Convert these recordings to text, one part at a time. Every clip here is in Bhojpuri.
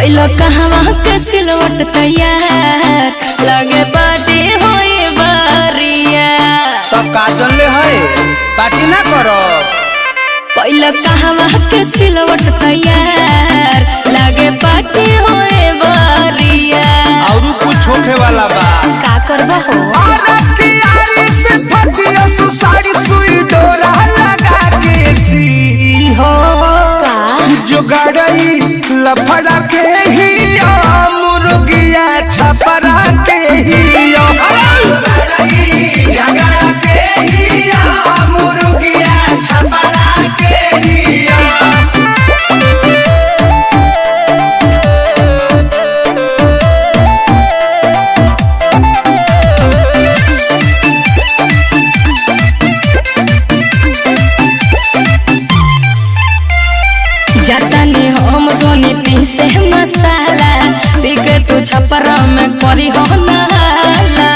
कोइलो कहवा के सिलवट तैयार लगे बाटे होए बारिया तो काजल ले है पार्टी ना करो। कोइलो कहवा के सिलवट तैयार लगे बाटे होए बारिया और कुछ होखे वाला बा का करबो हो से फटिया साड़ी सुई डोरा लगा के सी हो का जो गाड़ी लफड़ा के ही मुर्गिया छपरा के ही झगड़ा के ही मुर्गिया छपरा के ही जातानी हम सोनी पीसे मसाला पीके तू छपरा में करी हो नाला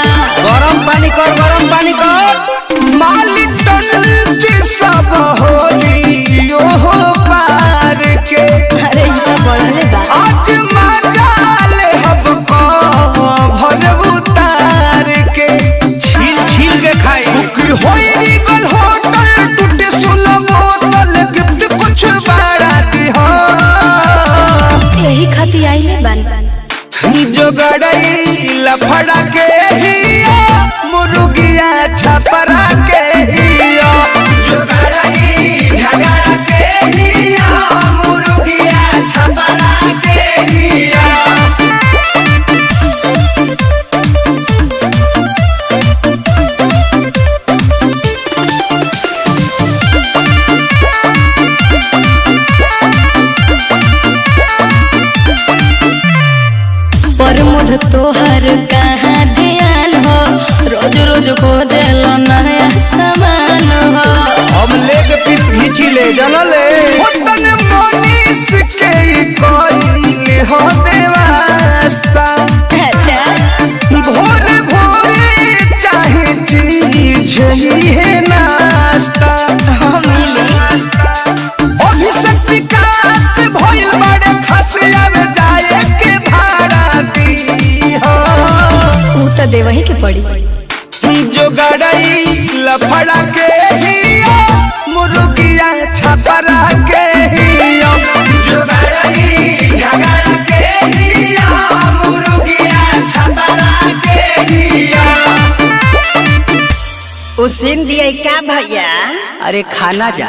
गरम पानी कर मालिक टंची सब होली ओहो पार के अरे इतना बढ़ले बा आज मजाले हमको भर उतार के छील के खाई बुक होई रिगल होटल टूटे सुनो बोतल गिफ्ट कुछ बड़ा दी हो यही खाती आईले बान जो गड़ई लफड़ा के ही मुर्गिया छपरा के ही जो गड़ई झगड़ा के ही मुर्गिया छपरा के ही प्रमोद तोहर कहाँ ध्यान हो रोज रोज खोजल नया सामान हो हम लेग पीस घीची ले जनले वतन मोनिस के कोई हो बेवास्ता अच्छा भोरे भोरे चाहे चीज ही है नाश्ता हाँ मिली अभिषेक विकास भइल बड़े खसिया में जाए के भाड़ा दी हो ऊ तो देवही के पड़ी जो गड़ई लफड़ा के ही मुर्गिया छपरा के ही जो गड़ई झगड़ा के ही मुर्गिया छपरा के ही उस दिन दिया क्या भैया अरे खाना जा।